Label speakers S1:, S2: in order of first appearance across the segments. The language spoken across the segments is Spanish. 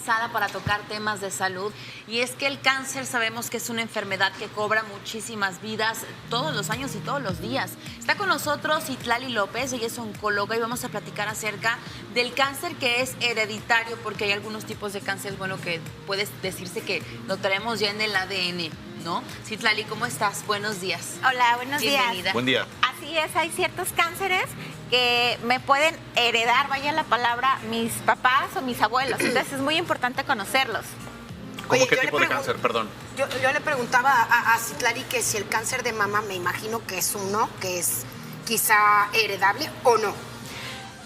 S1: Sala para tocar temas de salud. Y es que el cáncer sabemos que es una enfermedad que cobra muchísimas vidas todos los años y todos los días. Está con nosotros Citlali López, ella es oncóloga y vamos a platicar acerca del cáncer que es hereditario, porque hay algunos tipos de cáncer, bueno, que puede decirse que lo traemos ya en el ADN, ¿no? Citlali, ¿cómo estás? Buenos días.
S2: Hola, buenos
S1: Bienvenida.
S2: días.
S3: Buen día.
S2: Así es, hay ciertos cánceres que me pueden heredar, vaya la palabra, mis papás o mis abuelos. Entonces es muy importante conocerlos.
S3: ¿Cómo
S4: Oye,
S3: qué
S4: yo
S3: tipo
S4: le
S3: de cáncer? Perdón.
S4: Yo le preguntaba a Citlali que si el cáncer de mama, me imagino que es uno, que es quizá heredable o no.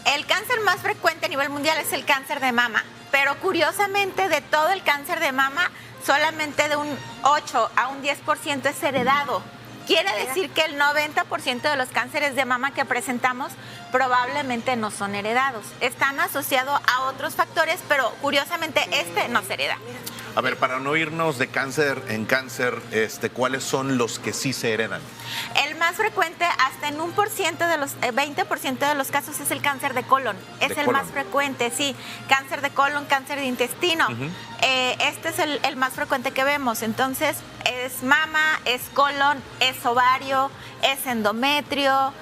S2: El cáncer más frecuente a nivel mundial es el cáncer de mama, pero curiosamente de todo el cáncer de mama, solamente de un 8 a un 10% es heredado. Quiere decir que el 90% de los cánceres de mama que presentamos probablemente no son heredados. Están asociados a otros factores, pero curiosamente este no se hereda.
S3: A ver, para no irnos de cáncer en cáncer, ¿cuáles son los que sí se heredan?
S2: El más frecuente, hasta en 1% de los 20% de los casos, es el cáncer de colon. Es el más frecuente, sí. Cáncer de colon, cáncer de intestino. Este es el más frecuente que vemos. Entonces, es mama, es colon, es ovario, es endometrio,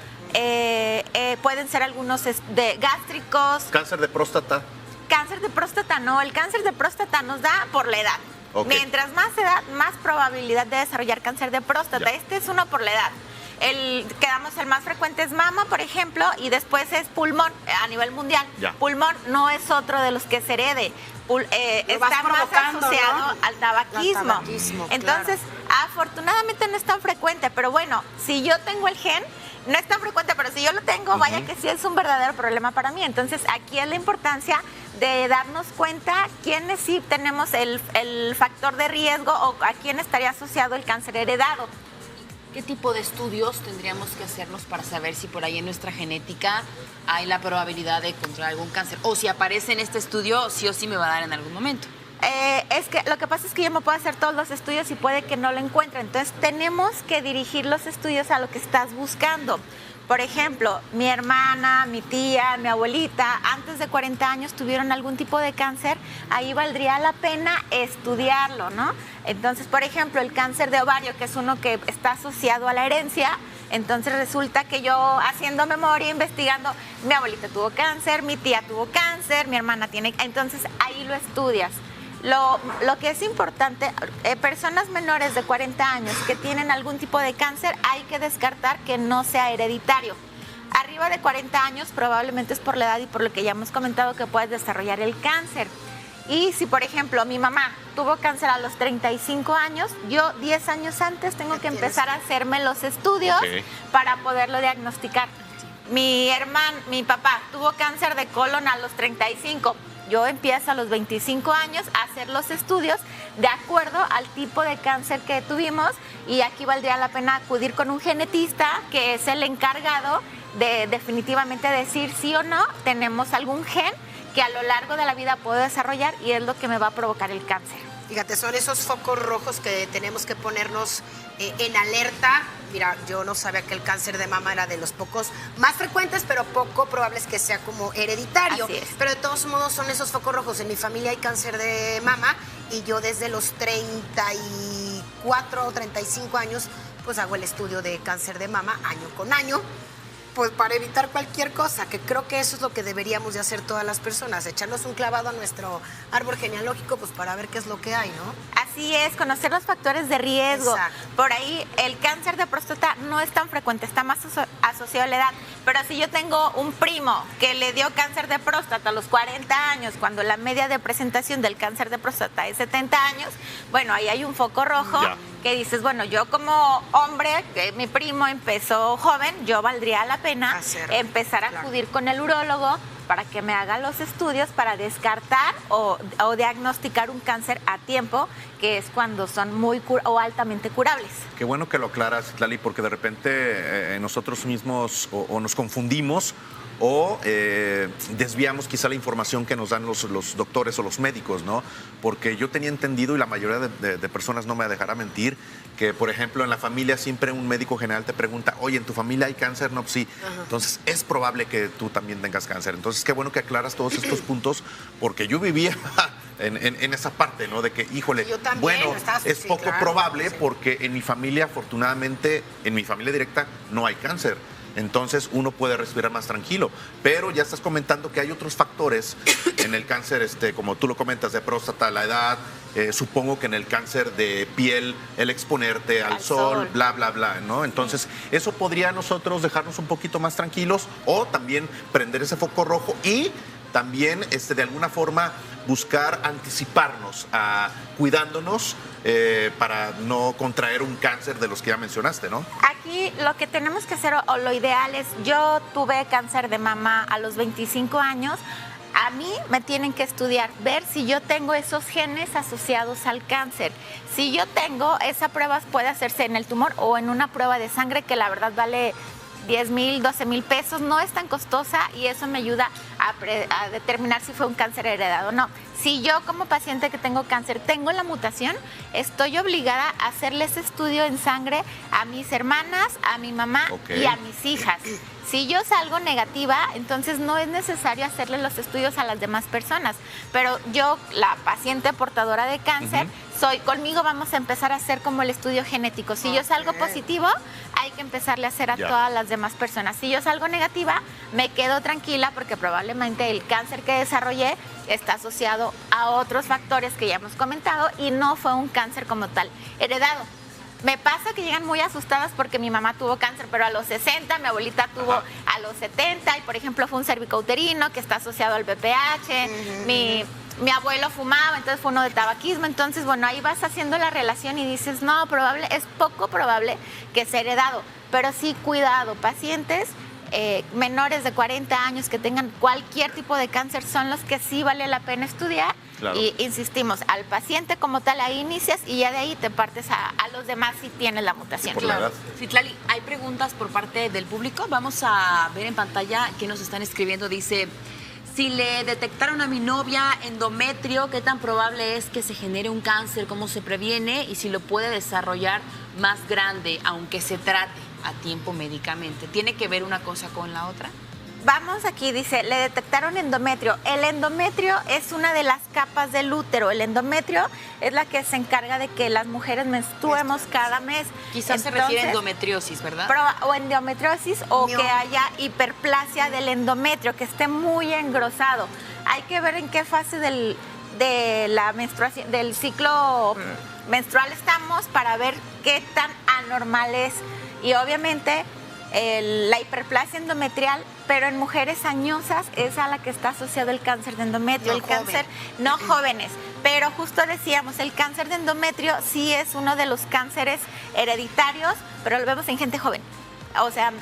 S2: pueden ser algunos de gástricos.
S3: ¿Cáncer de próstata?
S2: Cáncer de próstata no, el cáncer de próstata nos da por la edad.
S3: Okay.
S2: Mientras más edad, más probabilidad de desarrollar cáncer de próstata.
S3: Ya.
S2: Este es uno por la edad. El más frecuente es mama, por ejemplo, y después es pulmón a nivel mundial.
S3: Ya.
S2: Pulmón no es otro de los que se herede. Está más asociado, ¿no?, al tabaquismo.
S4: Al tabaquismo,
S2: Entonces, afortunadamente no es tan frecuente, pero bueno, si yo tengo el gen, no es tan frecuente, pero si yo lo tengo, vaya que sí es un verdadero problema para mí. Entonces, aquí es la importancia de darnos cuenta quiénes sí tenemos el factor de riesgo o a quién estaría asociado el cáncer heredado.
S1: ¿Qué tipo de estudios tendríamos que hacernos para saber si por ahí en nuestra genética hay la probabilidad de contraer algún cáncer? O si aparece en este estudio, sí o sí me va a dar en algún momento.
S2: Es que lo que pasa es que yo me puedo hacer todos los estudios y puede que no lo encuentre. Entonces tenemos que dirigir los estudios a lo que estás buscando. Por ejemplo, mi hermana, mi tía, mi abuelita, antes de 40 años tuvieron algún tipo de cáncer, ahí valdría la pena estudiarlo, ¿no? Entonces, por ejemplo, el cáncer de ovario, que es uno que está asociado a la herencia, entonces resulta que yo haciendo memoria, investigando, mi abuelita tuvo cáncer, mi tía tuvo cáncer, mi hermana tiene... Entonces, ahí lo estudias. Lo que es importante, personas menores de 40 años que tienen algún tipo de cáncer, hay que descartar que no sea hereditario. Arriba de 40 años probablemente es por la edad y por lo que ya hemos comentado que puedes desarrollar el cáncer. Y si, por ejemplo, mi mamá tuvo cáncer a los 35 años, yo 10 años antes tengo que empezar a hacerme los estudios para poderlo diagnosticar. Mi papá tuvo cáncer de colon a los 35. Yo empiezo a los 25 años a hacer los estudios de acuerdo al tipo de cáncer que tuvimos y aquí valdría la pena acudir con un genetista que es el encargado de definitivamente decir sí o no tenemos algún gen que a lo largo de la vida puedo desarrollar y es lo que me va a provocar el cáncer.
S4: Fíjate, son esos focos rojos que tenemos que ponernos en alerta. Mira, yo no sabía que el cáncer de mama era de los pocos más frecuentes, pero poco probable es que sea como hereditario.
S2: Así es.
S4: Pero de todos modos son esos focos rojos. En mi familia hay cáncer de mama y yo desde los 34 o 35 años pues hago el estudio de cáncer de mama año con año. Pues para evitar cualquier cosa, que creo que eso es lo que deberíamos de hacer todas las personas, echarnos un clavado a nuestro árbol genealógico pues para ver qué es lo que hay, ¿no?
S2: Así es, conocer los factores de riesgo.
S4: Exacto.
S2: Por ahí el cáncer de próstata no es tan frecuente, está más asociado a la edad. Pero si yo tengo un primo que le dio cáncer de próstata a los 40 años, cuando la media de presentación del cáncer de próstata es 70 años, bueno, ahí hay un foco rojo.
S3: Ya.
S2: Que dices, bueno, yo como hombre, que mi primo empezó joven, yo valdría la pena empezar a acudir con el urólogo para que me haga los estudios para descartar o diagnosticar un cáncer a tiempo, que es cuando son muy o altamente curables.
S3: Qué bueno que lo aclaras, Citlali, porque de repente nosotros mismos o nos confundimos o desviamos quizá la información que nos dan los doctores o los médicos, ¿no? Porque yo tenía entendido, y la mayoría de personas no me dejará mentir, que, por ejemplo, en la familia siempre un médico general te pregunta, oye, ¿en tu familia hay cáncer? No, pues sí. Ajá. Entonces, es probable que tú también tengas cáncer. Entonces, qué bueno que aclaras todos estos puntos, porque yo vivía en esa parte, ¿no? De que, híjole,
S4: Yo también,
S3: bueno, es
S4: sí,
S3: poco
S4: claro,
S3: probable
S4: sí.
S3: porque en mi familia, afortunadamente, en mi familia directa no hay cáncer. Entonces uno puede respirar más tranquilo. Pero ya estás comentando que hay otros factores en el cáncer, como tú lo comentas, de próstata, la edad, supongo que en el cáncer de piel, el exponerte al sol, bla, bla, bla, ¿no? Entonces, eso podría a nosotros dejarnos un poquito más tranquilos o también prender ese foco rojo y también de alguna forma buscar anticiparnos cuidándonos para no contraer un cáncer de los que ya mencionaste, ¿no?
S2: Aquí lo que tenemos que hacer, o lo ideal es, yo tuve cáncer de mama a los 25 años, a mí me tienen que estudiar, ver si yo tengo esos genes asociados al cáncer. Si yo tengo, esa prueba puede hacerse en el tumor o en una prueba de sangre que la verdad vale 10,000, 12,000 pesos, no es tan costosa y eso me ayuda a determinar si fue un cáncer heredado o no. Si yo como paciente que tengo cáncer tengo la mutación, estoy obligada a hacerle ese estudio en sangre a mis hermanas, a mi mamá y a mis hijas. Si yo salgo negativa, entonces no es necesario hacerle los estudios a las demás personas. Pero yo, la paciente portadora de cáncer, conmigo vamos a empezar a hacer como el estudio genético. Si yo salgo positivo, hay que empezarle a hacer a todas las demás personas. Si yo salgo negativa, me quedo tranquila porque probablemente el cáncer que desarrollé está asociado a otros factores que ya hemos comentado y no fue un cáncer como tal heredado. Me pasa que llegan muy asustadas porque mi mamá tuvo cáncer, pero a los 60, mi abuelita tuvo a los 70, y por ejemplo fue un cervicouterino que está asociado al BPH, mi abuelo fumaba, entonces fue uno de tabaquismo, entonces bueno, ahí vas haciendo la relación y dices, no, es poco probable que sea heredado, pero sí cuidado, pacientes menores de 40 años que tengan cualquier tipo de cáncer son los que sí vale la pena estudiar. Claro. Y insistimos, al paciente como tal ahí inicias y ya de ahí te partes a los demás si tienes la mutación.
S1: Claro. Citlali, hay preguntas por parte del público. Vamos a ver en pantalla que nos están escribiendo. Dice, si le detectaron a mi novia endometrio, ¿qué tan probable es que se genere un cáncer? ¿Cómo se previene? Y si lo puede desarrollar más grande, aunque se trate a tiempo médicamente. ¿Tiene que ver una cosa con la otra?
S2: Vamos aquí, dice, le detectaron endometrio. El endometrio es una de las capas del útero. El endometrio es la que se encarga de que las mujeres menstruemos cada mes.
S1: Quizás se refiere a endometriosis, ¿verdad?
S2: O endometriosis o que haya hiperplasia del endometrio, que esté muy engrosado. Hay que ver en qué fase de la menstruación, del ciclo menstrual estamos para ver qué tan anormal es. Y obviamente la hiperplasia endometrial, pero en mujeres añosas es a la que está asociado el cáncer de endometrio. El cáncer, no jóvenes, pero justo decíamos, el cáncer de endometrio sí es uno de los cánceres hereditarios, pero lo vemos en gente joven. O sea,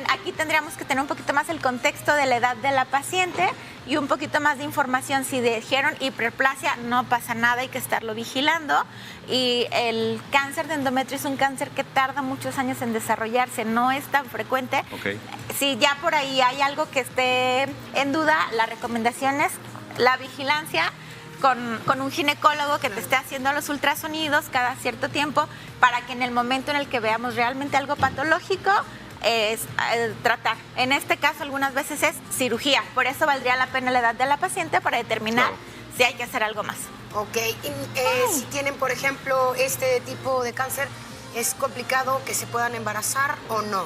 S2: aquí tendríamos que tener un poquito más el contexto de la edad de la paciente y un poquito más de información. Si dijeron hiperplasia, no pasa nada, hay que estarlo vigilando. Y el cáncer de endometrio es un cáncer que tarda muchos años en desarrollarse, no es tan frecuente. Si ya por ahí hay algo que esté en duda, la recomendación es la vigilancia con un ginecólogo que te esté haciendo los ultrasonidos cada cierto tiempo para que en el momento en el que veamos realmente algo patológico es tratar. En este caso algunas veces es cirugía, por eso valdría la pena la edad de la paciente para determinar si hay que hacer algo más.
S4: Ok, si tienen por ejemplo este tipo de cáncer, ¿es complicado que se puedan embarazar o no?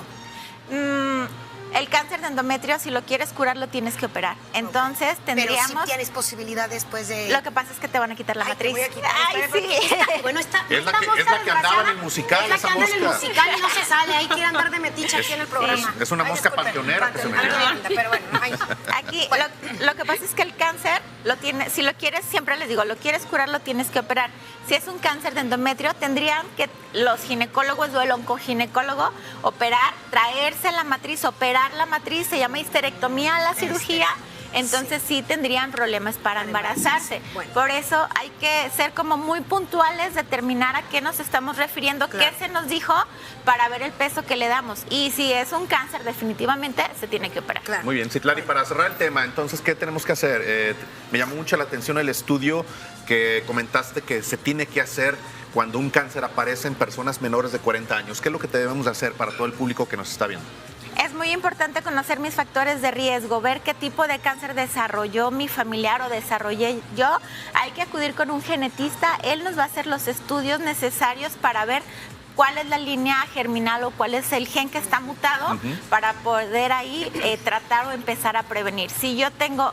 S2: El cáncer de endometrio, si lo quieres curar, lo tienes que operar. Entonces, tendríamos...
S4: Pero si tienes posibilidad después de...
S2: Lo que pasa es que te van a quitar la matriz.
S4: Te voy a quitar, bueno,
S3: es la que andaba en el musical,
S4: esa mosca. Es la que anda en el musical y no se sale. Ahí quiere andar de metiche aquí en el programa.
S3: Es una mosca panteonera que se me dio.
S4: Pero bueno,
S2: aquí, lo que pasa es que el cáncer lo tiene, si lo quieres, siempre les digo, lo quieres curar, lo tienes que operar. Si es un cáncer de endometrio, tendrían que los ginecólogos o el oncoginecólogo operar, traerse la matriz, operar la matriz, se llama histerectomía la cirugía. Entonces sí tendrían problemas para embarazarse. Por eso hay que ser como muy puntuales, determinar a qué nos estamos refiriendo, qué se nos dijo para ver el peso que le damos. Y si es un cáncer, definitivamente se tiene que operar.
S3: Muy bien, Citlali, para cerrar el tema, entonces, ¿qué tenemos que hacer? Me llamó mucho la atención el estudio que comentaste que se tiene que hacer cuando un cáncer aparece en personas menores de 40 años. ¿Qué es lo que debemos hacer para todo el público que nos está viendo?
S2: Es muy importante conocer mis factores de riesgo, ver qué tipo de cáncer desarrolló mi familiar o desarrollé yo. Hay que acudir con un genetista, él nos va a hacer los estudios necesarios para ver cuál es la línea germinal o cuál es el gen que está mutado para poder ahí tratar o empezar a prevenir. Si yo tengo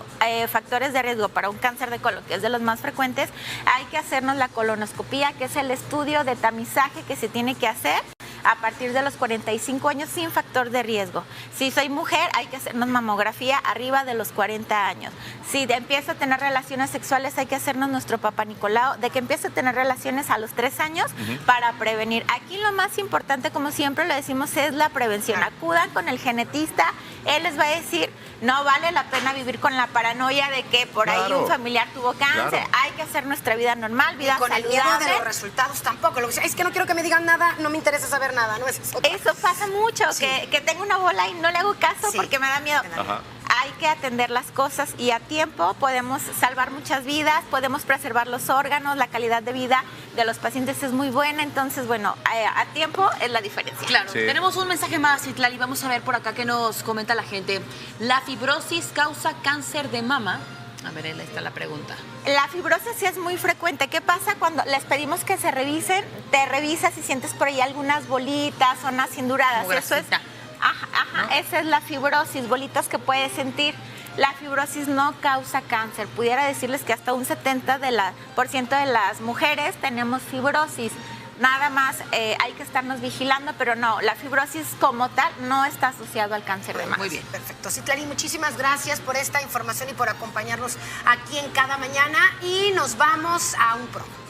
S2: factores de riesgo para un cáncer de colon, que es de los más frecuentes, hay que hacernos la colonoscopía, que es el estudio de tamizaje que se tiene que hacer a partir de los 45 años sin factor de riesgo. Si soy mujer, hay que hacernos mamografía arriba de los 40 años. Si empiezo a tener relaciones sexuales, hay que hacernos nuestro Papá Nicolau, de que empiezo a tener relaciones a los 3 años para prevenir. Aquí lo más importante, como siempre lo decimos, es la prevención. Acudan con el genetista, él les va a decir, no vale la pena vivir con la paranoia de que por ahí un familiar tuvo cáncer. Hay que hacer nuestra vida normal, vida
S4: y con
S2: saludable.
S4: el miedo de los resultados tampoco. Es que no quiero que me digan nada, no me interesa saber nada, ¿no?
S2: Eso pasa mucho, que tengo una bola y no le hago caso porque me da miedo. Hay que atender las cosas y a tiempo podemos salvar muchas vidas, podemos preservar los órganos, la calidad de vida de los pacientes es muy buena, entonces, bueno, a tiempo es la diferencia.
S1: Claro, tenemos un mensaje más, Citlali, vamos a ver por acá qué nos comenta la gente. ¿La fibrosis causa cáncer de mama? A ver, ahí está la pregunta.
S2: La fibrosis sí es muy frecuente. ¿Qué pasa cuando les pedimos que se revisen? Te revisas y sientes por ahí algunas bolitas, zonas induradas. Eso es, ¿no? Esa es la fibrosis, bolitas que puedes sentir. La fibrosis no causa cáncer. Pudiera decirles que hasta un 70% de las mujeres tenemos fibrosis. Nada más hay que estarnos vigilando, pero no, la fibrosis como tal no está asociado al cáncer de mama.
S1: Muy bien.
S4: Perfecto. Citlali, muchísimas gracias por esta información y por acompañarnos aquí en Cada Mañana y nos vamos a un promo.